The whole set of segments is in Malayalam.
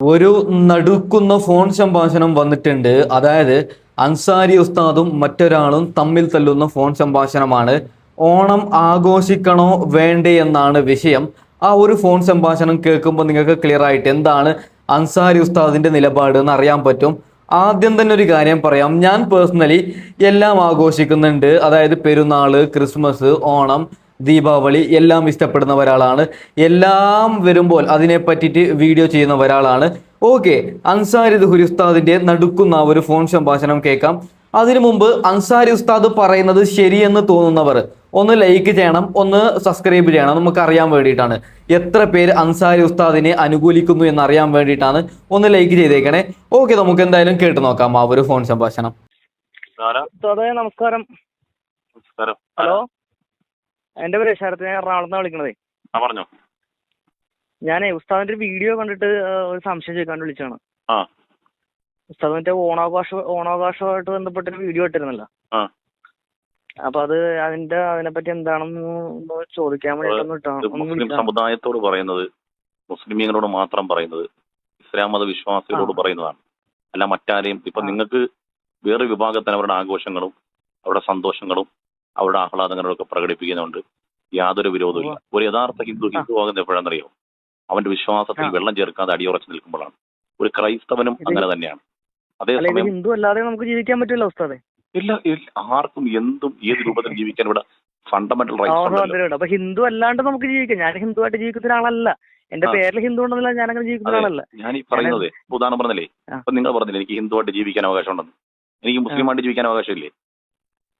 ഒരു നടുക്കുന്ന ഫോൺ സംഭാഷണം വന്നിട്ടുണ്ട്. അതായത് അൻസാരി ഉസ്താദും മറ്റൊരാളും തമ്മിൽ തല്ലുന്ന ഫോൺ സംഭാഷണമാണ്. ഓണം ആഘോഷിക്കണോ വേണ്ടേ എന്നാണ് വിഷയം. ആ ഒരു ഫോൺ സംഭാഷണം കേൾക്കുമ്പോൾ നിങ്ങൾക്ക് ക്ലിയർ ആയിട്ട് എന്താണ് അൻസാരി ഉസ്താദിന്റെ നിലപാട് എന്ന് അറിയാൻ പറ്റും. ആദ്യം തന്നെ ഒരു കാര്യം പറയാം, ഞാൻ പേഴ്സണലി എല്ലാം ആഘോഷിക്കുന്നുണ്ട്. അതായത് പെരുന്നാള്, ക്രിസ്മസ്, ഓണം, ദീപാവലി എല്ലാം ഇഷ്ടപ്പെടുന്ന ഒരാളാണ്. എല്ലാം വരുമ്പോൾ അതിനെ പറ്റിയിട്ട് വീഡിയോ ചെയ്യുന്ന ഒരാളാണ്. ഓക്കെ, അൻസാരി ദുഹുരി ഉസ്താദിന്റെ നടുക്കുന്ന ഒരു ഫോൺ സംഭാഷണം കേൾക്കാം. അതിനു മുമ്പ് അൻസാരി ഉസ്താദ് പറയുന്നത് ശരിയെന്ന് തോന്നുന്നവർ ഒന്ന് ലൈക്ക് ചെയ്യണം, ഒന്ന് സബ്സ്ക്രൈബ് ചെയ്യണം. നമുക്ക് അറിയാൻ വേണ്ടിയിട്ടാണ് എത്ര പേര് അൻസാരി ഉസ്താദിനെ അനുകൂലിക്കുന്നു എന്ന് അറിയാൻ വേണ്ടിയിട്ടാണ്. ഒന്ന് ലൈക്ക് ചെയ്തേക്കണേ. ഓക്കെ, നമുക്ക് എന്തായാലും കേട്ടു നോക്കാം ആ ഒരു ഫോൺ സംഭാഷണം. നമസ്കാരം. ഹലോ, എന്റെ പേര് ശരത്, ഞാൻ എറണാകുളത്ത് വിളിക്കണതേ. പറഞ്ഞോ. ഞാനേ ഉസ്താദിന്റെ ഒരു വീഡിയോ കണ്ടിട്ട് ഒരു സംശയം ചോദിക്കാൻ വിളിച്ചാണ്. ഉസ്താദ് മറ്റേ ഓണാഘോഷമായിട്ട് ബന്ധപ്പെട്ടൊരു വീഡിയോ ഇട്ടിരുന്നല്ലോ. അപ്പൊ അതിനെപ്പറ്റി എന്താണെന്ന് ചോദിക്കാൻ മുസ്ലിം സമുദായത്തോട് പറയുന്നത്, മുസ്ലിമീങ്ങളോട് മാത്രം പറയുന്നത്, ഇസ്ലാം മത വിശ്വാസികളോട് പറയുന്നതാണ്. അല്ല മറ്റാരെയും. ഇപ്പൊ നിങ്ങൾക്ക് വേറെ വിഭാഗത്തിന് അവരുടെ ആഘോഷങ്ങളും അവരുടെ സന്തോഷങ്ങളും അവരുടെ ആഹ്ലാദങ്ങളും ഒക്കെ പ്രകടിപ്പിക്കുന്നുണ്ട്. യാതൊരു വിരോധമില്ല. ഒരു യഥാർത്ഥ ഹിന്ദു ആകുന്നത് എപ്പോഴാണെന്നറിയോ? അവന്റെ വിശ്വാസത്തിൽ വെള്ളം ചേർക്കാതെ അടിയുറച്ചു നിൽക്കുമ്പോഴാണ്. ഒരു ക്രൈസ്തവനും അങ്ങനെ തന്നെയാണ്. അതേസമയം ഹിന്ദു അല്ലാതെ നമുക്ക് ജീവിക്കാൻ പറ്റില്ല ഉസ്താദെ. ഇല്ല, ആർക്കും എന്തും ഏത് രൂപത്തിൽ ജീവിക്കാൻ ഇവിടെ ഫണ്ടമെന്റൽ റൈറ്റ്സ്. അപ്പൊ ഹിന്ദു അല്ലാണ്ട് നമുക്ക് ജീവിക്കാം. ഞാൻ ഹിന്ദു ആയിട്ട് ജീവിക്കുന്ന ആളല്ല. എന്റെ പേരിൽ ഹിന്ദു ഉണ്ടെന്നില്ല, ഞാൻ അങ്ങനെ ജീവിക്കുന്ന ആളല്ല. ഞാൻ ഈ പറയുന്നത് ഉദാഹരണം പറഞ്ഞല്ലേ, അപ്പൊ നിങ്ങൾ പറഞ്ഞില്ലേ എനിക്ക് ഹിന്ദുവായിട്ട് ജീവിക്കാൻ അവകാശം ഉണ്ടെന്ന്. എനിക്ക് മുസ്ലിമായിട്ട് ജീവിക്കാൻ അവകാശമില്ലേ?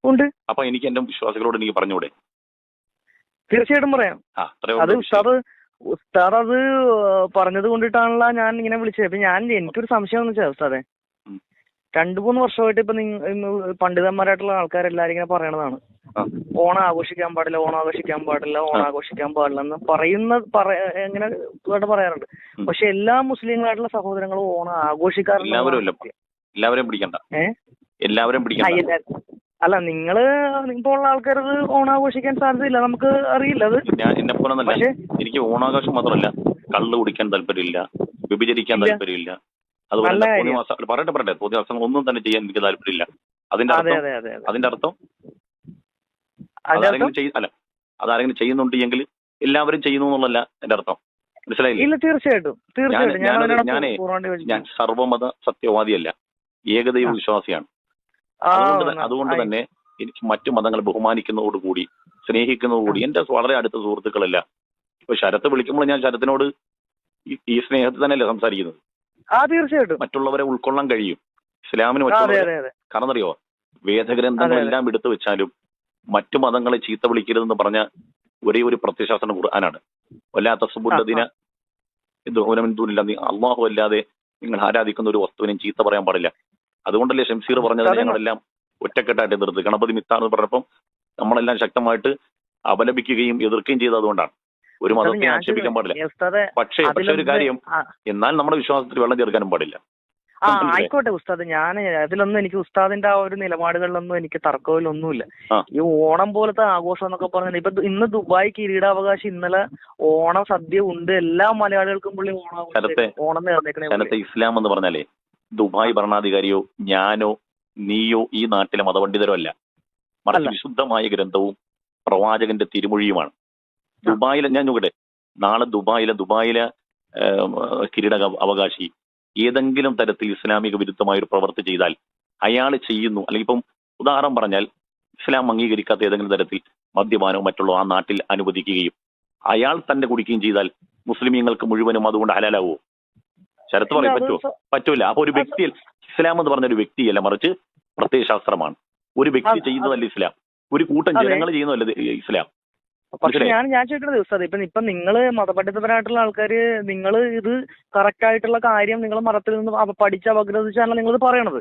ഉണ്ട്. അപ്പൊ എനിക്ക് എന്റെ വിശ്വാസികളോട് എനിക്ക് പറഞ്ഞൂടെ? തീർച്ചയായിട്ടും പറയാം. അത് ഉസ്താദ് അത് പറഞ്ഞത് കൊണ്ടിട്ടാണല്ലോ ഞാൻ ഇങ്ങനെ വിളിച്ചത്. അപ്പൊ എനിക്കൊരു സംശയം എന്ന് വെച്ചാൽ ഉസ്താദെ, 2-3 വർഷമായിട്ട് ഇപ്പൊ പണ്ഡിതന്മാരായിട്ടുള്ള ആൾക്കാരെല്ലാരും ഇങ്ങനെ പറയണതാണ് ഓണം ആഘോഷിക്കാൻ പാടില്ല, ഓണാഘോഷിക്കാൻ പാടില്ല, ഓണാഘോഷിക്കാൻ പാടില്ല എന്ന് ഇങ്ങനെ പറയാറുണ്ട്. പക്ഷെ എല്ലാ മുസ്ലിങ്ങളായിട്ടുള്ള സഹോദരങ്ങളും ഓണം ആഘോഷിക്കാറുണ്ട്. എല്ലാവരും പിടിക്കണ്ട. അല്ല, നിങ്ങള് ഇപ്പോൾ ഉള്ള ആൾക്കാരത് ഓണാഘോഷിക്കാൻ സാധ്യതയില്ല, നമുക്ക് അറിയില്ല. അത് പക്ഷേ എനിക്ക് ഓണാഘോഷം മാത്രമല്ല, കള്ള് കുടിക്കാൻ താല്പര്യമില്ല, വ്യഭിചരിക്കാൻ താല്പര്യമില്ല, അതുപോലെ പറയട്ടെ ദിവസങ്ങൾ ഒന്നും തന്നെ ചെയ്യാൻ എനിക്ക് താല്പര്യമില്ല. അതിന്റെ അർത്ഥം അതാരെങ്കിലും ചെയ്യുന്നുണ്ട് എങ്കിൽ എല്ലാവരും ചെയ്യുന്നു എന്നുള്ളതല്ല എന്റെ അർത്ഥം. മനസ്സിലായില്ലേ? തീർച്ചയായിട്ടും. ഞാൻ സർവമത സത്യവാദിയല്ല, ഏകദൈവ വിശ്വാസിയാണ്. അതുകൊണ്ട് തന്നെ എനിക്ക് മറ്റു മതങ്ങളെ ബഹുമാനിക്കുന്നതോടുകൂടി സ്നേഹിക്കുന്നതോടുകൂടി എന്റെ വളരെ അടുത്ത സുഹൃത്തുക്കളല്ല. ഇപ്പൊ ശരത്ത് വിളിക്കുമ്പോൾ ഞാൻ ശരത്തിനോട് ഈ സ്നേഹത്തിൽ തന്നെയല്ലേ സംസാരിക്കുന്നത്. തീർച്ചയായിട്ടും മറ്റുള്ളവരെ ഉൾക്കൊള്ളാൻ കഴിയും. ഇസ്ലാമിന് കാരണം അറിയോ, വേദഗ്രന്ഥങ്ങളെല്ലാം എടുത്തു വെച്ചാലും മറ്റു മതങ്ങളെ ചീത്ത വിളിക്കരുതെന്ന് പറഞ്ഞ ഒരേ ഒരു പ്രത്യയശാസ്ത്രം ഖുർആനാണ്. വല്ലാത്ത സുബുദ്ധദിന അള്ളാഹു അല്ലാതെ നിങ്ങൾ ആരാധിക്കുന്ന ഒരു വസ്തുവിനെയും ചീത്ത പറയാൻ പാടില്ല. അതുകൊണ്ടല്ലേ ഷംസീർ പറഞ്ഞത് ഞങ്ങളെല്ലാം ഒറ്റക്കെട്ടായിട്ട് എതിർത്ത്. ഗണപതി മിത്താന്ന് പറഞ്ഞപ്പം നമ്മളെല്ലാം ശക്തമായിട്ട് അപലപിക്കുകയും എതിർക്കുകയും ചെയ്തത് അതുകൊണ്ടാണ്. ഒരു മതത്തെ ആക്ഷേപിക്കാൻ പാടില്ല. പക്ഷേ ഒരു കാര്യം, എന്നാൽ നമ്മുടെ വിശ്വാസത്തിൽ വെള്ളം ചേർക്കാനും പാടില്ല. ആയിക്കോട്ടെ ഉസ്താദ്, ഞാൻ അതിലൊന്നും എനിക്ക് ഉസ്താദിന്റെ ആ ഒരു നിലപാടുകളിലൊന്നും എനിക്ക് തർക്കമില്ലൊന്നുമില്ല. ഈ ഓണം പോലത്തെ ആഘോഷം എന്നൊക്കെ പറഞ്ഞാൽ ഇപ്പൊ ഇന്ന് ദുബായ് കിരീടാവകാശി ഇന്നലെ ഓണം സദ്യ ഉണ്ട്. എല്ലാ മലയാളികൾക്കും പുള്ളി ഓണം നേർന്നേക്കണേ. ഇസ്ലാം എന്ന് പറഞ്ഞാലേ ദുബായ് ഭരണാധികാരിയോ ഞാനോ നീയോ ഈ നാട്ടിലെ മതപണ്ഡിതരോ അല്ല, മറിച്ച് വിശുദ്ധമായ ഗ്രന്ഥവും പ്രവാചകന്റെ തിരുമൊഴിയുമാണ്. ദുബായിലെ ഞാൻ നോക്കട്ടെ, നാളെ ദുബായിലെ കിരീട അവകാശി ഏതെങ്കിലും തരത്തിൽ ഇസ്ലാമിക വിരുദ്ധമായ ഒരു പ്രവൃത്തി ചെയ്താൽ അയാൾ ചെയ്യുന്നു, അല്ലെങ്കിൽ ഇപ്പം ഉദാഹരണം പറഞ്ഞാൽ ഇസ്ലാം അംഗീകരിക്കാത്ത ഏതെങ്കിലും തരത്തിൽ മദ്യപാനവും മറ്റുള്ള ആ നാട്ടിൽ അനുവദിക്കുകയും അയാൾ തന്നെ കുടിക്കുകയും ചെയ്താൽ മുസ്ലിമീങ്ങൾക്ക് മുഴുവനും അതുകൊണ്ട് ഹലാലാവോ? ശരത്ത് പറയും പറ്റൂല. അപ്പൊ ഒരു വ്യക്തി, ഇസ്ലാം എന്ന് പറഞ്ഞ ഒരു വ്യക്തിയല്ല, മറിച്ച് പ്രത്യയശാസ്ത്രമാണ്. ഒരു വ്യക്തി ചെയ്യുന്നതല്ല ഇസ്ലാം, ഒരു കൂട്ടം ജനങ്ങൾ ചെയ്യുന്നതല്ല ഇസ്ലാം. പക്ഷെ ഞാൻ ചോദിക്കുന്നത് ഉസ്താദ്, ഇപ്പൊ നിങ്ങള് മതപണ്ഡിതപരമായിട്ടുള്ള ആൾക്കാര്, നിങ്ങൾ ഇത് കറക്റ്റ് ആയിട്ടുള്ള കാര്യം നിങ്ങൾ മതത്തിൽ നിന്ന് പഠിച്ച് അപഗ്രഥിച്ചാണല്ലോ നിങ്ങളിത് പറയണത്.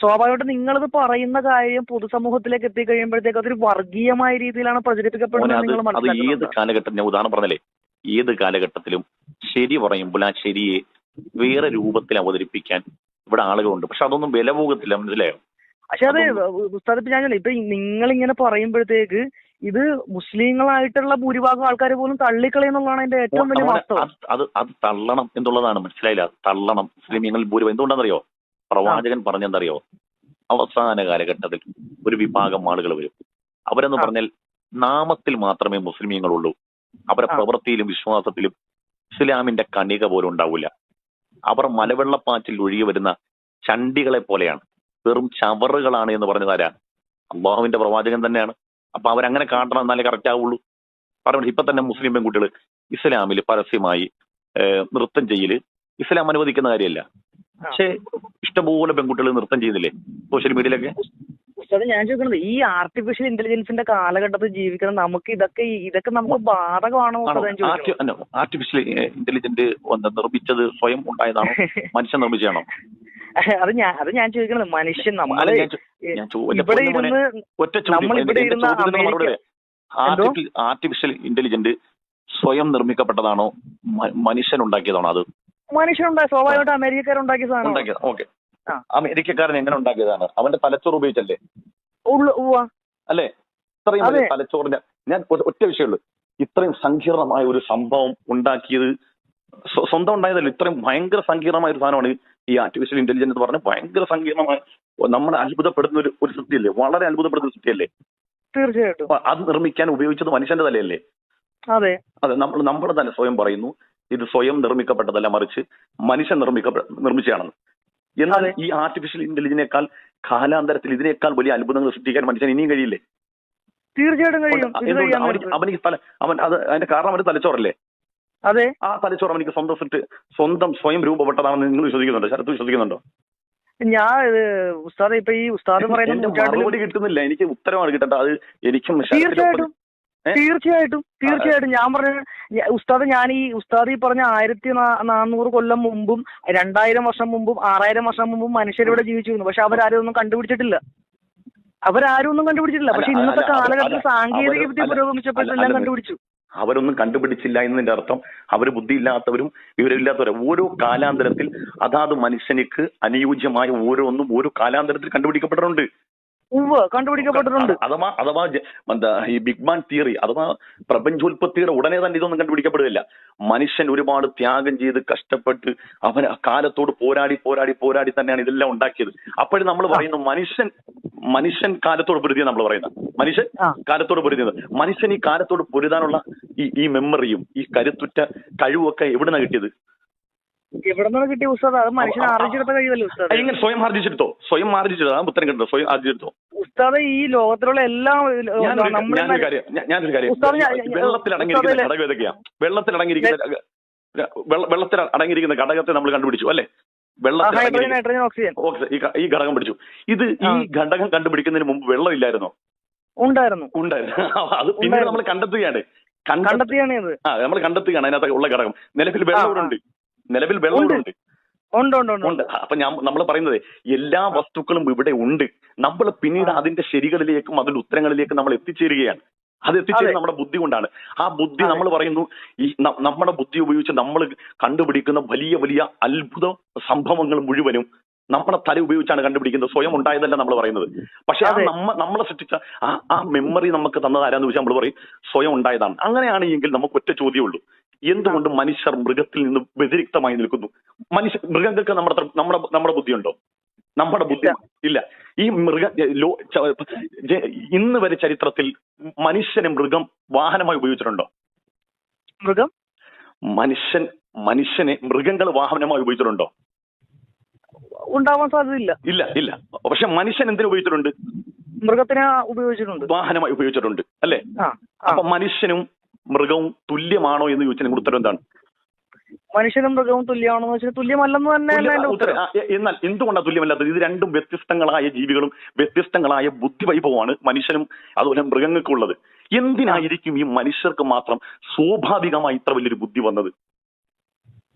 സ്വാഭാവികമായിട്ട് നിങ്ങളിത് പറയുന്ന കാര്യം പൊതുസമൂഹത്തിലേക്ക് എത്തിക്കഴിയുമ്പോഴത്തേക്ക് അതൊരു വർഗീയമായ രീതിയിലാണ് പ്രചരിപ്പിക്കപ്പെടുന്നത്. ഏത് കാലഘട്ടം, ഞാൻ ഉദാഹരണം പറഞ്ഞല്ലേ, ഏത് കാലഘട്ടത്തിലും ശരി പറയുമ്പോൾ ആ ശരിയെ വേറെ രൂപത്തിൽ അവതരിപ്പിക്കാൻ ഇവിടെ ആളുകളുണ്ട്. പക്ഷെ അതൊന്നും വില പോകത്തില്ല. മനസ്സിലായോ? പക്ഷെ അത് ഉസ്താദ്, ഞാൻ ഇപ്പൊ നിങ്ങളിങ്ങനെ പറയുമ്പോഴത്തേക്ക് ഇത് മുസ്ലിങ്ങളായിട്ടുള്ള ഭൂരിഭാഗം ആൾക്കാർ പോലും തള്ളിക്കളയെന്നുള്ളതാണ് അതിന്റെ ഏറ്റവും വലിയ വാസ്തവം. അത് തള്ളണം എന്നുള്ളതാണ്, മനസ്സിലായില്ല? തള്ളണം. മുസ്ലിമീങ്ങൾ ഭൂരിഭാഗം എന്തുകൊണ്ടാണെന്നറിയോ? പ്രവാചകൻ പറഞ്ഞെന്തറിയോ? അവസാന കാലഘട്ടത്തിൽ ഒരു വിഭാഗം ആളുകൾ വരും. അവരെന്ന് പറഞ്ഞാൽ നാമത്തിൽ മാത്രമേ മുസ്ലിമീങ്ങളുള്ളൂ. അവരുടെ പ്രവൃത്തിയിലും വിശ്വാസത്തിലും ഇസ്ലാമിന്റെ കണിക പോലും ഉണ്ടാവില്ല. അവർ മലവെള്ളപ്പാച്ചിൽ ഒഴുകി വരുന്ന ചണ്ടികളെ പോലെയാണ്, വെറും ചവറുകളാണ് എന്ന് പറഞ്ഞതാരാ? അള്ളാഹുവിന്റെ പ്രവാചകൻ തന്നെയാണ്. അപ്പൊ അവരങ്ങനെ കാട്ടണം, എന്നാലേ കറക്റ്റ് ആവുള്ളൂ. പറഞ്ഞു ഇപ്പൊ തന്നെ മുസ്ലിം പെൺകുട്ടികൾ ഇസ്ലാമിൽ പരസ്യമായി നൃത്തം ചെയ്യല് ഇസ്ലാം അനുവദിക്കുന്ന കാര്യമല്ല. പക്ഷേ ഇഷ്ടംപോലെ പെൺകുട്ടികൾ നൃത്തം ചെയ്യുന്നില്ലേ സോഷ്യൽ മീഡിയയിലൊക്കെ? ഞാൻ ചോദിക്കുന്നത്, ഈ ആർട്ടിഫിഷ്യൽ ഇന്റലിജൻസിന്റെ കാലഘട്ടത്തിൽ ജീവിക്കണം നമുക്ക് ഇതൊക്കെ നമുക്ക് ബാധകമാണോ? ആർട്ടിഫിഷ്യൽ ഇന്റലിജന്റ് നിർമ്മിച്ചത് സ്വയം ഉണ്ടായതാണോ, മനുഷ്യൻ നിർമ്മിച്ചാണോ? അത് ഞാൻ ചോദിക്കുന്നത്, മനുഷ്യൻ ഇവിടെ ഇരുന്ന് നമ്മളിവിടെ ഇരുന്ന് ആർട്ടിഫിഷ്യൽ ഇന്റലിജന്റ് സ്വയം നിർമ്മിക്കപ്പെട്ടതാണോ, മനുഷ്യൻ ഉണ്ടാക്കിയതാണോ? അത് മനുഷ്യനുണ്ടായ, സ്വാഭാവികമായിട്ട് അമേരിക്കക്കാരുണ്ടാക്കിയ സാധനം. ഓക്കെ, അമേരിക്കക്കാരൻ എങ്ങനെ ഉണ്ടാക്കിയതാണ്? അവന്റെ തലച്ചോറ് ഉപയോഗിച്ചല്ലേ? അല്ലേ? ഇത്രയും വലിയ തലച്ചോറിന്റെ, ഞാൻ ഒറ്റ വിഷയമുള്ളൂ, ഇത്രയും സങ്കീർണമായ ഒരു സംഭവം ഉണ്ടാക്കിയത് സ്വന്തം ഉണ്ടായതല്ലോ. ഇത്രയും ഭയങ്കര സങ്കീർണമായ ഒരു സാധനമാണ് ഈ ആർട്ടിഫിഷ്യൽ ഇന്റലിജൻസ് എന്ന് പറഞ്ഞാൽ. ഭയങ്കര സങ്കീർണമായ, നമ്മളെ അത്ഭുതപ്പെടുന്ന ഒരു സൃഷ്ടിയല്ലേ? വളരെ അത്ഭുതപ്പെടുന്ന സൃഷ്ടിയല്ലേ? തീർച്ചയായിട്ടും. അത് നിർമ്മിക്കാൻ ഉപയോഗിച്ചത് മനുഷ്യന്റെ തലയല്ലേ? അതെ. നമ്മുടെ തന്നെ സ്വയം പറയുന്നു ഇത് സ്വയം നിർമ്മിക്കപ്പെട്ടതല്ല, മറിച്ച് മനുഷ്യൻ നിർമ്മിച്ചതാണെന്ന്. എന്നാൽ ഈ ആർട്ടിഫിഷ്യൽ ഇന്റലിജൻസിനേക്കാൾ കാലാന്തരത്തിൽ ഇതിനേക്കാൾ വലിയ അത്ഭുതങ്ങൾ സൃഷ്ടിക്കാൻ മനുഷ്യൻ ഇനിയും കഴിയില്ലേ? തീർച്ചയായിട്ടും കഴിയും. അതിന്റെ കാരണം അവന് തലച്ചോറല്ലേ? അതെ. ആ തലച്ചോറ് അവനിക്ക് സ്വന്തം സ്വയം രൂപപ്പെട്ടതാണെന്ന് നിങ്ങൾ വിശ്വസിക്കുന്നുണ്ടോ? ശരത്ത് വിശ്വസിക്കുന്നുണ്ടോ? ഞാൻ ഉസ്താദ് ഇപ്പൊ ഈ ഉസ്താദ് പറയുന്ന മറുപടി കിട്ടുന്നില്ല, എനിക്ക് ഉത്തരമാണ് കിട്ടേണ്ടത്. അത് എനിക്കും തീർച്ചയായിട്ടും ഞാൻ പറഞ്ഞ ഉസ്താദ്, ഉസ്താദ് ഈ പറഞ്ഞ 1400 കൊല്ലം മുമ്പും 2000 വർഷം മുമ്പും 6000 വർഷം മുമ്പും മനുഷ്യരിവിടെ ജീവിച്ചിരുന്നു. പക്ഷെ അവരാരും ഒന്നും കണ്ടുപിടിച്ചിട്ടില്ല. പക്ഷെ ഇന്നത്തെ കാലഘട്ടത്തിൽ സാങ്കേതിക വിദ്യ പുരോഗമിച്ചപ്പോഴെല്ലാം കണ്ടുപിടിച്ചു. അവരൊന്നും കണ്ടുപിടിച്ചില്ല എന്നതിന്റെ അർത്ഥം അവർ ബുദ്ധിയില്ലാത്തവരും വിവരമില്ലാത്തവരും. ഓരോ കാലാന്തരത്തിൽ അതാത് മനുഷ്യനിക്ക് അനുയോജ്യമായ ഓരോന്നും ഓരോ കാലാന്തരത്തിൽ കണ്ടുപിടിക്കപ്പെട്ടിട്ടുണ്ട്. അഥവാ ഈ ബിഗ് ബാങ് തിയറി അഥവാ പ്രപഞ്ചോൽപത്തിയുടെ ഉടനെ തന്നെ ഇതൊന്നും കണ്ടുപിടിക്കപ്പെടുകയില്ല. മനുഷ്യൻ ഒരുപാട് ത്യാഗം ചെയ്ത് കഷ്ടപ്പെട്ട് അവൻ കാലത്തോട് പോരാടി തന്നെയാണ് ഇതെല്ലാം ഉണ്ടാക്കിയത്. അപ്പോഴും നമ്മൾ പറയുന്നു മനുഷ്യൻ കാലത്തോട് പൊരുതിയ നമ്മൾ പറയുന്നത്. മനുഷ്യൻ കാലത്തോട് പൊരുതിയത്. മനുഷ്യൻ ഈ കാലത്തോട് പൊരുതാനുള്ള ഈ മെമ്മറിയും ഈ കരുത്തുറ്റ കഴിവൊക്കെ എവിടുന്നാ കിട്ടിയത്? കിട്ടിയ ഉസ്താദ്? അത് മനുഷ്യൻ ആർജിച്ചെടുത്ത കഴിവല്ലേ ഉസ്താദ്? ഇങ്ങനെ സ്വയം ആർജിച്ചെടുത്തോ? ആ ഉത്തരം കിട്ടുന്നത് സ്വയം ആർജിച്ചെടുത്തോ? ഉസ്താദ് ഈ ലോകത്തിലുള്ള എല്ലാ ഞാനൊരു കാര്യം വെള്ളത്തിൽ അടങ്ങിയിരിക്കുന്ന ഘടകം ഏതൊക്കെയാ? വെള്ളത്തിൽ അടങ്ങിയിരിക്കുന്ന ഘടകത്തെ നമ്മൾ കണ്ടുപിടിച്ചു അല്ലെ? ഈ ഘടകം പിടിച്ചു. ഈ ഘടകം കണ്ടുപിടിക്കുന്നതിന് മുമ്പ് വെള്ളം ഇല്ലായിരുന്നോ? ഉണ്ടായിരുന്നു. അത് പിന്നീട് നമ്മൾ കണ്ടെത്തുകയാണ്. നമ്മൾ കണ്ടെത്തുകയാണ് അതിനകത്ത് ഉള്ള ഘടകം. നിലവിൽ വെള്ളമുണ്ട്. അപ്പൊ നമ്മൾ പറയുന്നത് എല്ലാ വസ്തുക്കളും ഇവിടെ ഉണ്ട്. നമ്മൾ പിന്നീട് അതിന്റെ ശരികളിലേക്കും അതിന്റെ ഉത്തരങ്ങളിലേക്കും നമ്മൾ എത്തിച്ചേരുകയാണ്. അത് എത്തിച്ചേരുന്നത് നമ്മുടെ ബുദ്ധി കൊണ്ടാണ്. ആ ബുദ്ധി നമ്മൾ പറയുന്നു ഈ നമ്മുടെ ബുദ്ധി ഉപയോഗിച്ച് നമ്മൾ കണ്ടുപിടിക്കുന്ന വലിയ വലിയ അത്ഭുത സംഭവങ്ങൾ മുഴുവനും നമ്മുടെ തല ഉപയോഗിച്ചാണ് കണ്ടുപിടിക്കുന്നത്. സ്വയം ഉണ്ടായതല്ല നമ്മൾ പറയുന്നത്. പക്ഷെ നമ്മളെ സൃഷ്ടിച്ച ആ മെമ്മറി നമുക്ക് തന്നത് ആരാന്ന് ചോദിച്ചാൽ നമ്മൾ പറയും സ്വയം ഉണ്ടായതാണ്. അങ്ങനെയാണ് എങ്കിൽ നമുക്ക് ഒറ്റ ചോദ്യമുള്ളൂ, എന്തുകൊണ്ട് മനുഷ്യർ മൃഗത്തിൽ നിന്ന് വ്യതിരിക്തമായി നിൽക്കുന്നു? മൃഗങ്ങൾക്ക് നമ്മുടെ ബുദ്ധിയുണ്ടോ? നമ്മുടെ ബുദ്ധി ഇല്ല. ഈ ഇന്ന് വരെ ചരിത്രത്തിൽ മനുഷ്യനെ മൃഗം വാഹനമായി ഉപയോഗിച്ചിട്ടുണ്ടോ? മനുഷ്യനെ മൃഗങ്ങൾ വാഹനമായി ഉപയോഗിച്ചിട്ടുണ്ടോ? ഉണ്ടാവാൻ സാധ്യതയില്ല. ഇല്ല. പക്ഷെ മനുഷ്യൻ എന്തിനു ഉപയോഗിച്ചിട്ടുണ്ട്? മൃഗത്തിനെ ഉപയോഗിച്ചിട്ടുണ്ട്, വാഹനമായി ഉപയോഗിച്ചിട്ടുണ്ട് അല്ലേ? അപ്പൊ മനുഷ്യനും മൃഗവും തുല്യമാണോ എന്ന് ചോദിച്ചാൽ ഉത്തരം എന്താണ്? മനുഷ്യനും മൃഗവും തുല്യമാണോ എന്ന് വെച്ചാൽ തുല്യമല്ലെന്ന് തന്നെ. എന്നാൽ എന്തുകൊണ്ടാണ് തുല്യമല്ലാത്തത്? ഇത് രണ്ടും വ്യത്യസ്തങ്ങളായ ജീവികളും വ്യത്യസ്തങ്ങളായ ബുദ്ധിവൈഭവമാണ് മനുഷ്യനും അതുപോലെ മൃഗങ്ങൾക്കുള്ളത്. എന്തിനായിരിക്കും ഈ മനുഷ്യർക്ക് മാത്രം സ്വാഭാവികമായി ഇത്ര വലിയൊരു ബുദ്ധി വന്നത്?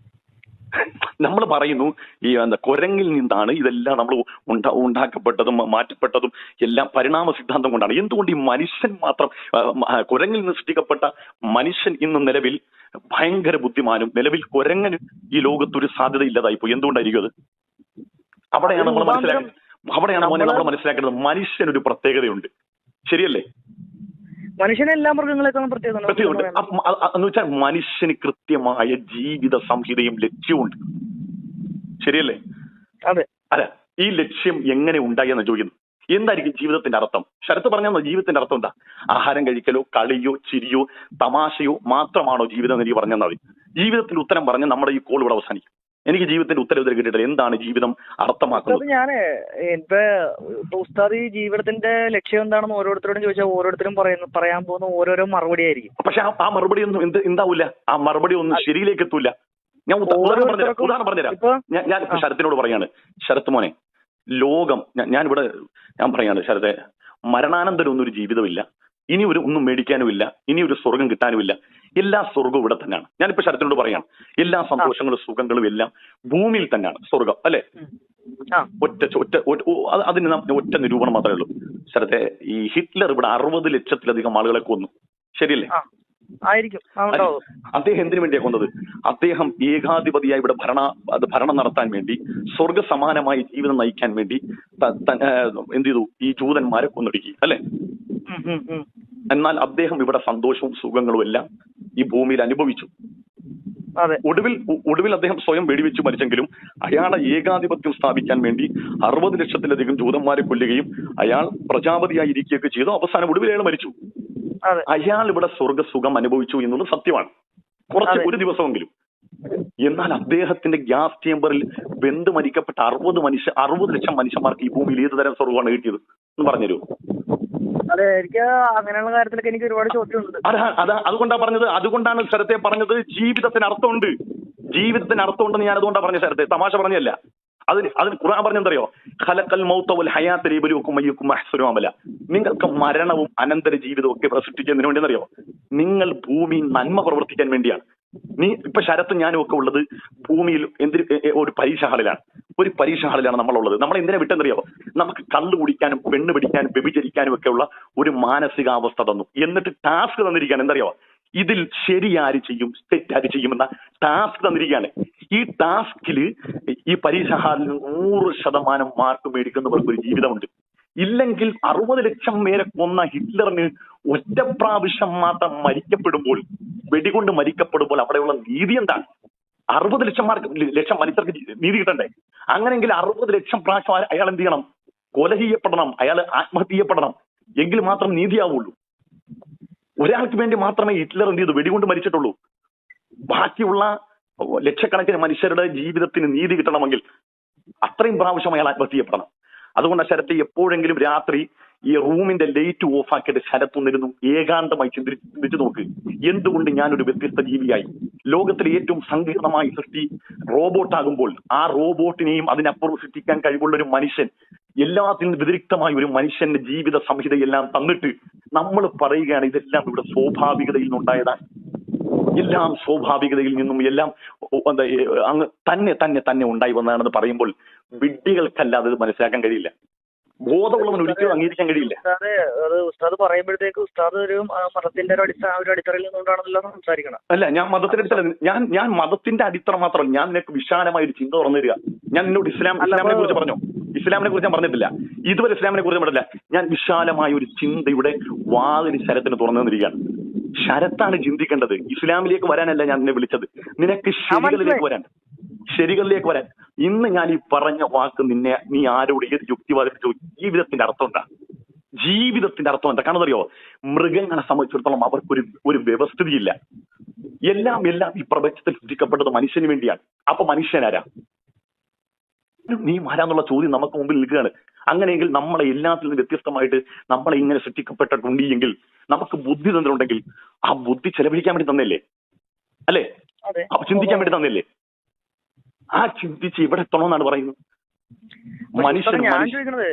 നമ്മൾ പറയുന്നു ഈ കുരങ്ങിൽ നിന്നാണ് ഇതെല്ലാം നമ്മൾ ഉണ്ടാക്കപ്പെട്ടതും മാറ്റപ്പെട്ടതും എല്ലാം പരിണാമ സിദ്ധാന്തം കൊണ്ടാണ്. എന്തുകൊണ്ട് ഈ മനുഷ്യൻ മാത്രം, കുരങ്ങിൽ നിന്ന് സൃഷ്ടിക്കപ്പെട്ട മനുഷ്യൻ ഇന്ന് നിലവിൽ ഭയങ്കര ബുദ്ധിമാനും നിലവിൽ കുരങ്ങന് ഈ ലോകത്തൊരു സാധ്യത ഇല്ലാതായിപ്പോയി? എന്തുകൊണ്ടായിരിക്കും അത്? അവിടെയാണ് നമ്മൾ മനസ്സിലാക്കേണ്ടത്. മനുഷ്യനൊരു പ്രത്യേകതയുണ്ട്. ശരിയല്ലേ? മനുഷ്യനെ എല്ലാ മൃഗങ്ങളെക്കാളും പ്രത്യേകമുണ്ട്. പ്രത്യേകത എന്ന് വെച്ചാൽ മനുഷ്യന് കൃത്യമായ ജീവിത സംഹിതയും ലക്ഷ്യമുണ്ട്. ശരിയല്ലേ? അതെ. അല്ല, ഈ ലക്ഷ്യം എങ്ങനെ ഉണ്ടായി എന്ന് ചോദിക്കുന്നു. എന്തായിരിക്കും ജീവിതത്തിന്റെ അർത്ഥം? ശരത്ത് പറഞ്ഞ ജീവിതത്തിന്റെ അർത്ഥം എന്താ? ആഹാരം കഴിക്കലോ കളിയോ ചിരിയോ തമാശയോ മാത്രമാണോ ജീവിതം എന്ന് എനിക്ക് പറഞ്ഞാൽ മതി. ജീവിതത്തിന്റെ ഉത്തരം പറഞ്ഞ് നമ്മുടെ ഈ കോൾ ഇവിടെ അവസാനിക്കും. എനിക്ക് ജീവിതത്തിന്റെ ഉത്തരം ഇതുവരെ കിട്ടിയിട്ടില്ല. എന്താണ് ജീവിതം അർത്ഥമാക്കുന്നത്? ഞാന് ഇപ്പൊ ഉസ്താദ് ഈ ജീവിതത്തിന്റെ ലക്ഷ്യം എന്താണെന്ന് ഓരോരുത്തരോടും ചോദിച്ചാൽ ഓരോരുത്തരും പറയാൻ പോകുന്ന ഓരോരോ മറുപടി ആയിരിക്കും. പക്ഷെ ആ മറുപടി ഒന്നും എന്താവൂല, ആ മറുപടി ഒന്നും ശരിയിലേക്ക് എത്തൂല. ഞാൻ ഉദാഹരണം പറഞ്ഞുതരാം. ഞാൻ ഇപ്പൊ ശരത്തിനോട് പറയാണ്, ശരത്ത് മോനെ, ലോകം ഞാൻ പറയാണ് ശരത്തെ, മരണാനന്തരം ഒന്നും ഒരു ജീവിതമില്ല, ഇനി ഒന്നും മേടിക്കാനുമില്ല, ഇനി ഒരു സ്വർഗം കിട്ടാനുമില്ല. എല്ലാ സ്വർഗവും ഇവിടെ തന്നെയാണ്. ഞാനിപ്പോ ശരത്തിനോട് പറയാണ്, എല്ലാ സന്തോഷങ്ങളും സുഖങ്ങളും എല്ലാം ഭൂമിയിൽ തന്നെയാണ് സ്വർഗം, അല്ലെ? അതിന് ഒറ്റ നിരൂപണം മാത്രമേ ഉള്ളൂ. ശരത്തെ, ഈ ഹിറ്റ്ലർ ഇവിടെ 60 ലക്ഷത്തിലധികം ആളുകളെ കൊന്നു, ശരിയല്ലേ? അദ്ദേഹം എന്തിനു വേണ്ടിയാ കൊന്നത്? അദ്ദേഹം ഏകാധിപതിയായി ഇവിടെ ഭരണം നടത്താൻ വേണ്ടി, സ്വർഗ സമാനമായ ജീവിതം നയിക്കാൻ വേണ്ടി എന്ത് ചെയ്തു? ഈ ജൂതന്മാരെ കൊന്നൊടുക്കി, അല്ലെ? എന്നാൽ അദ്ദേഹം ഇവിടെ സന്തോഷവും സുഖങ്ങളും എല്ലാം ഈ ഭൂമിയിൽ അനുഭവിച്ചു. ഒടുവിൽ അദ്ദേഹം സ്വയം വെടിവെച്ച് മരിച്ചെങ്കിലും അയാളെ ഏകാധിപത്യം സ്ഥാപിക്കാൻ വേണ്ടി 60 ലക്ഷത്തിലധികം ജൂതന്മാരെ കൊല്ലുകയും അയാൾ പ്രജാപതിയായി ഇരിക്കുകയൊക്കെ ചെയ്തു. അവസാനം ഒടുവിൽ അയാൾ മരിച്ചു. അയാൾ ഇവിടെ സ്വർഗസുഖം അനുഭവിച്ചു എന്നുള്ളത് സത്യമാണ്, ഒരു ദിവസമെങ്കിലും. എന്നാൽ അദ്ദേഹത്തിന്റെ ഗ്യാസ് ചേമ്പറിൽ വെന്ത് മരിക്കപ്പെട്ട 60 ലക്ഷം മനുഷ്യന്മാർക്ക് ഈ ഭൂമിയിൽ ഏത് തരം സ്വർഗമാണ് കിട്ടിയത് എന്ന് പറഞ്ഞുതരൂ? അതെ, എനിക്ക് അങ്ങനെയുള്ള കാര്യത്തിലൊക്കെ എനിക്ക് ഒരുപാട് ചോദ്യമുണ്ട്. അതുകൊണ്ടാണ് ശരത്തെ പറഞ്ഞത് ജീവിതത്തിന് അർത്ഥമുണ്ട്. ജീവിതത്തിന് അർത്ഥമുണ്ടെന്ന് ഞാൻ അതുകൊണ്ടാണ് പറഞ്ഞ ശരത്തെ, തമാശ പറഞ്ഞല്ല. അതിന് ഖുർആൻ പറഞ്ഞെന്തറിയോ? ഖലഖൽ മൗത വൽ ഹയാത ലിയബ്ലുവക്കും അയ്യുക്കും അഹ്സനു അമല. നിങ്ങൾക്ക് മരണവും അനന്തര ജീവിതവും ഒക്കെ സൃഷ്ടിച്ചതിന് വേണ്ടിയെന്നറിയോ? നിങ്ങൾ ഭൂമിയിൽ നന്മ പ്രവർത്തിക്കാൻ വേണ്ടിയാണ്. ഇപ്പൊ ശരത്തും ഞാനും ഒക്കെ ഉള്ളത് ഭൂമിയിൽ ഒരു പരീക്ഷ ഹാളിലാണ് നമ്മളുള്ളത്. നമ്മൾ എന്തിനാ വിട്ടെന്നറിയോ? നമുക്ക് കള്ളു കുടിക്കാനും പെണ്ണ് പിടിക്കാനും വ്യഭിചരിക്കാനും ഒക്കെ ഉള്ള ഒരു മാനസികാവസ്ഥ തന്നു. എന്നിട്ട് ടാസ്ക് തന്നിരിക്കുകയാണ്, എന്തറിയോ? ഇതിൽ ശരിയാര് ചെയ്യും തെറ്റാര് ചെയ്യുമെന്ന ടാസ്ക് തന്നിരിക്കുകയാണ്. ഈ ടാസ്കില് ഈ പരീക്ഷ ഹാളിൽ 100% മാർക്ക് മേടിക്കുന്നവർക്ക് ഒരു ജീവിതമുണ്ട്. ഇല്ലെങ്കിൽ 60 ലക്ഷം പേരെ കൊന്ന ഹിറ്റ്ലറിന് ഒറ്റ പ്രാവശ്യം മാത്രം വെടികൊണ്ട് മരിക്കപ്പെടുമ്പോൾ അവിടെയുള്ള നീതി എന്താണ്? 60 ലക്ഷം മനുഷ്യർക്ക് നീതി കിട്ടണ്ടേ? അങ്ങനെങ്കിൽ 60 ലക്ഷം പ്രാവശ്യം അയാൾ എന്ത് ചെയ്യണം? കൊല ചെയ്യപ്പെടണം, അയാൾ ആത്മഹത്യ ചെയ്യപ്പെടണം, എങ്കിൽ മാത്രം നീതിയാവുള്ളൂ. ഒരാൾക്ക് വേണ്ടി മാത്രമേ ഹിറ്റ്ലർ എന്ത് ചെയ്തു? വെടികൊണ്ട് മരിച്ചിട്ടുള്ളൂ. ബാക്കിയുള്ള ലക്ഷക്കണക്കിന് മനുഷ്യരുടെ ജീവിതത്തിന് നീതി കിട്ടണമെങ്കിൽ അത്രയും പ്രാവശ്യം അയാൾ ആത്മഹത്യ ചെയ്യപ്പെടണം. അതുകൊണ്ട് ശരത്ത് എപ്പോഴെങ്കിലും രാത്രി ഈ റൂമിന്റെ ലൈറ്റ് ഓഫ് ആക്കിയിട്ട് ശരത്തൊന്നിരുന്നു ഏകാന്തമായി ചിന്തിച്ചു നോക്ക്, എന്തുകൊണ്ട് ഞാനൊരു വ്യത്യസ്ത ജീവിയായി? ലോകത്തിലെ ഏറ്റവും സങ്കീർണമായ സൃഷ്ടി റോബോട്ടാകുമ്പോൾ ആ റോബോട്ടിനെയും അതിനപ്പുറം സൃഷ്ടിക്കാൻ കഴിവുള്ള ഒരു മനുഷ്യൻ, എല്ലാത്തിനും വ്യതിരിക്തമായ ഒരു മനുഷ്യന്റെ ജീവിത സംഹിതയെല്ലാം തന്നിട്ട് നമ്മൾ പറയുകയാണ് ഇതെല്ലാം ഇവിടെ സ്വാഭാവികതയിൽ നിന്നുണ്ടായതാണ്, എല്ലാം സ്വാഭാവികതയിൽ നിന്നും എല്ലാം അങ്ങ് തന്നെ ഉണ്ടായി വന്നതാണെന്ന് പറയുമ്പോൾ വിഡ്ഢികൾക്കല്ലാതെ ഇത് മനസ്സിലാക്കാൻ കഴിയില്ല. ബോധമുള്ളവൻ ഒരിക്കലും അംഗീകരിക്കാൻ കഴിയില്ല. ഉസ്താദ് പറയുമ്പോഴത്തേക്ക് ഉസ്താദ് ഒരു മതത്തിന്റെ ഒരു അടിത്തറയിൽ നിന്നുകൊണ്ടാണല്ലോ സംസാരിക്കണം. അല്ല, ഞാൻ മതത്തിന്റെ അടിത്തറ ഞാൻ മതത്തിന്റെ അടിത്തറ മാത്രമല്ല, ഞാൻ നിനക്ക് വിശാലമായ ഒരു ചിന്ത തുറന്നു തരിക. ഞാൻ നിന്നോട് ഇസ്ലാമിനെ കുറിച്ച് പറഞ്ഞു, ഇസ്ലാമിനെ കുറിച്ച് ഞാൻ പറഞ്ഞിട്ടില്ല, ഇതുവരെ ഇസ്ലാമിനെ കുറിച്ച് പറഞ്ഞില്ല. ഞാൻ വിശാലമായ ഒരു ചിന്തയുടെ വാതിൽ ശരത്തിന് തുറന്നു തന്നിരിക്കുകയാണ്. ശരത്താണ് ചിന്തിക്കേണ്ടത്, ഇസ്ലാമിലേക്ക് വരാനല്ല ഞാൻ നിന്നെ വിളിച്ചത്. നിനക്ക് ശരികളിലേക്ക് വരാൻ. ഇന്ന് ഞാൻ ഈ പറഞ്ഞ വാക്ക് നീ ആരോട് ഏത് യുക്തിവാദത്തിൽ ചോദിച്ചു? ജീവിതത്തിന്റെ അർത്ഥം എന്താ? ജീവിതത്തിന്റെ അർത്ഥം എന്താ? കാരണം അറിയോ, മൃഗങ്ങളെ സംബന്ധിച്ചിടത്തോളം അവർക്കൊരു വ്യവസ്ഥിതിയില്ല. എല്ലാം ഈ പ്രപഞ്ചത്തിൽ സൃഷ്ടിക്കപ്പെട്ടത് മനുഷ്യന് വേണ്ടിയാണ്. അപ്പൊ മനുഷ്യനാരാ? നീ ആരാന്നുള്ള ചോദ്യം നമുക്ക് മുമ്പിൽ നിൽക്കുകയാണ്. അങ്ങനെയെങ്കിൽ നമ്മളെ എല്ലാത്തിൽ നിന്നും വ്യത്യസ്തമായിട്ട് നമ്മളെ ഇങ്ങനെ സൃഷ്ടിക്കപ്പെട്ടിട്ടുണ്ട് എങ്കിൽ നമുക്ക് ബുദ്ധി തന്നിട്ടുണ്ടെങ്കിൽ ആ ബുദ്ധി ചെലവഴിക്കാൻ വേണ്ടി തന്നല്ലേ, അല്ലേ? അപ്പൊ ചിന്തിക്കാൻ വേണ്ടി തന്നല്ലേ? ആ ചിന്തിച്ച് ഇവിടെ എത്തണമെന്നാണ് പറയുന്നത്. ഞാൻ ചോദിക്കുന്നത്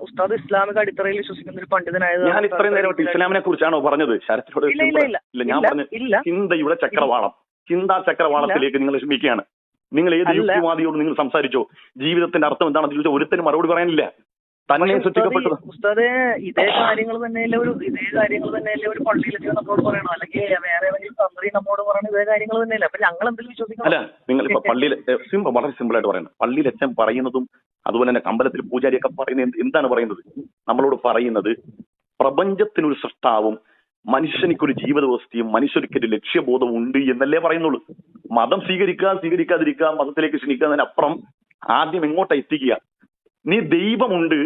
ഉസ്താദ് ഇസ്ലാമിക അടിത്തറയിൽ വിശ്വസിക്കുന്ന ഒരു പണ്ഡിതനായത്. ഞാൻ ഇത്രയും നേരം ഇസ്ലാമിനെ കുറിച്ചാണോ പറഞ്ഞത്? ശരത്തിനോട് ഇല്ല, ഞാൻ പറഞ്ഞു ചിന്തയുടെ ചക്രവാളം, ചിന്താ ചക്രവാളത്തിലേക്ക് നിങ്ങൾ ശ്രമിക്കുകയാണ്. നിങ്ങൾ ഏത് യുക്തിവാദിയോട് നിങ്ങൾ സംസാരിച്ചോ ജീവിതത്തിന്റെ അർത്ഥം എന്താണെന്ന് ചോദിച്ചാൽ ഒരുത്തനും മറുപടി പറയാനില്ല. തന്നെ പക്ഷെ സൃഷ്ടിക്കപ്പെട്ടത്. ഉസ്താദെ ഇതേ കാര്യങ്ങൾ തന്നെയല്ലേ ഒരു പള്ളിയിലൊക്കെ നമ്മളോട് പറയണോ, അല്ലെങ്കിൽ വേറെ ഏതെങ്കിലും തന്ത്രി നമ്മോട് പറയണ ഇതേ കാര്യങ്ങൾ തന്നെയല്ലേ? അപ്പൊ ഞങ്ങൾ എന്തെങ്കിലും വിശ്വസിക്കണം? അല്ല, നിങ്ങൾ ഇപ്പൊ പള്ളിയിൽ വളരെ സിമ്പിൾ ആയിട്ട് പറയുന്നത്, പള്ളിയിൽ അച്ഛൻ പറയുന്നതും അതുപോലെ തന്നെ അമ്പലത്തിൽ പൂജാരിയൊക്കെ പറയുന്നത് എന്താണ് പറയുന്നത്? നമ്മളോട് പറയുന്നത് പ്രപഞ്ചത്തിനൊരു സൃഷ്ടാവും മനുഷ്യനിക്കൊരു ജീവിത വ്യവസ്ഥയും മനുഷ്യർക്കൊരു ലക്ഷ്യബോധവും ഉണ്ട് എന്നല്ലേ പറയുന്നുള്ളൂ. മതം സ്വീകരിക്കാതിരിക്കുക, മതത്തിലേക്ക് ക്ഷണിക്കുന്നതിനപ്പുറം ആദ്യം എങ്ങോട്ടാ എത്തിക്കുക? നീ ദൈവമുണ്ട്,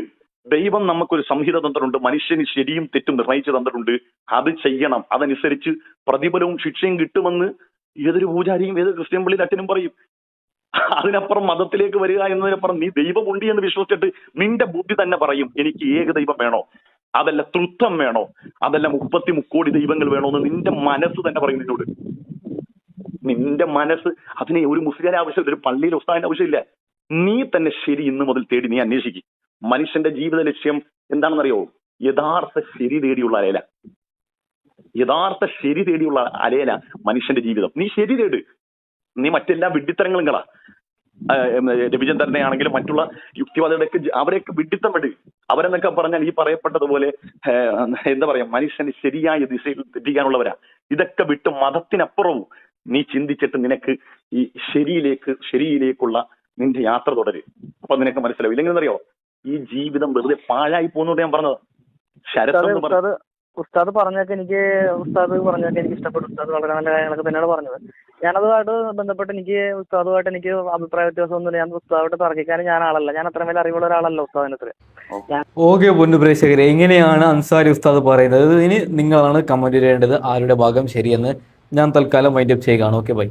ദൈവം നമുക്കൊരു സംഹിത തന്നിട്ടുണ്ട്, മനുഷ്യന് ശരിയും തെറ്റും നിർണയിച്ചു തന്നിട്ടുണ്ട്, അത് ചെയ്യണം, അതനുസരിച്ച് പ്രതിഫലവും ശിക്ഷയും കിട്ടുമെന്ന് ഏതൊരു പൂജാരിയും ഏതൊരു ക്രിസ്ത്യൻ പള്ളിയിൽ അച്ഛനും പറയും. അതിനപ്പുറം മതത്തിലേക്ക് വരിക എന്നതിനപ്പുറം നീ ദൈവമുണ്ട് എന്ന് വിശ്വസിച്ചിട്ട് നിന്റെ ബുദ്ധി തന്നെ പറയും എനിക്ക് ഏകദൈവം വേണോ, അതല്ല തൃത്വം വേണോ, അതല്ല 33 കോടി ദൈവങ്ങൾ വേണോ എന്ന് നിന്റെ മനസ്സ് തന്നെ പറയും നിന്നോട്. നിന്റെ മനസ്സ് അതിനെ ഒരു മുസ്ലിം ആവശ്യമില്ല, ഒരു പള്ളിയിൽ ഉസ്താദിന്റെ ആവശ്യമില്ല. നീ തന്നെ ശരി ഇന്ന് മുതൽ തേടി നീ അന്വേഷിക്കും. മനുഷ്യന്റെ ജീവിത ലക്ഷ്യം എന്താണെന്നറിയോ? യഥാർത്ഥ ശരി തേടിയുള്ള അലയല. യഥാർത്ഥ ശരി തേടിയുള്ള അലയല മനുഷ്യന്റെ ജീവിതം. നീ ശരി തേട്. നീ മറ്റെല്ലാ വിഡ്ഢിത്തരങ്ങളും കള. രവിചന്ദ്രനെ ആണെങ്കിലും മറ്റുള്ള യുക്തിവാദികളൊക്കെ അവരെയൊക്കെ വിഡ്ഢിത്തം വിട്. അവരെന്നൊക്കെ പറഞ്ഞാൽ ഈ പറയപ്പെട്ടതുപോലെ എന്താ പറയാ, മനുഷ്യന് ശരിയായ ദിശയിൽ തെറ്റിക്കാനുള്ളവരാ. ഇതൊക്കെ വിട്ട് മതത്തിനപ്പുറവും നീ ചിന്തിച്ചിട്ട് നിനക്ക് ഈ ശരിയിലേക്കുള്ള നിന്റെ യാത്ര തുടരും. അപ്പൊ നിനക്ക് മനസ്സിലാവും. ഇല്ലെങ്കിൽ എന്നറിയോ, ഈ ജീവിതം വെറുതെ പാഴായി പോകുന്നോണ്ട് ഞാൻ പറഞ്ഞത്. ശരത് ഉസ്താദ് പറഞ്ഞൊക്കെ എനിക്ക് ഇഷ്ടപ്പെട്ടു. ഉസ്താദ് വളരെ നല്ല കാര്യങ്ങളൊക്കെ തന്നെയാണ് പറഞ്ഞത്. ഞാനതുമായിട്ട് ബന്ധപ്പെട്ട് ഉസ്താദുമായിട്ട് എനിക്ക് അഭിപ്രായ വ്യത്യാസമൊന്നുമില്ല. ഞാൻ ഉസ്താദോട്ട് തർക്കിക്കാനും ഞാൻ ആളല്ല. ഞാൻ അത്ര വലിയ അറിവുള്ള ഒരാളല്ല ഉസ്താദിനത്ര. ഓക്കെ പൊന്നു പ്രേക്ഷകരെ, എങ്ങനെയാണ് അൻസാരി ഉസ്താദ് പറയുന്നത്? ഇനി നിങ്ങളാണ് കമന്റ് ചെയ്യേണ്ടത് ആരുടെ ഭാഗം ശരിയെന്ന്. ഞാൻ തൽക്കാലം വൈൻഡപ്പ് ചെയ്യുകയാണ്. Okay, by.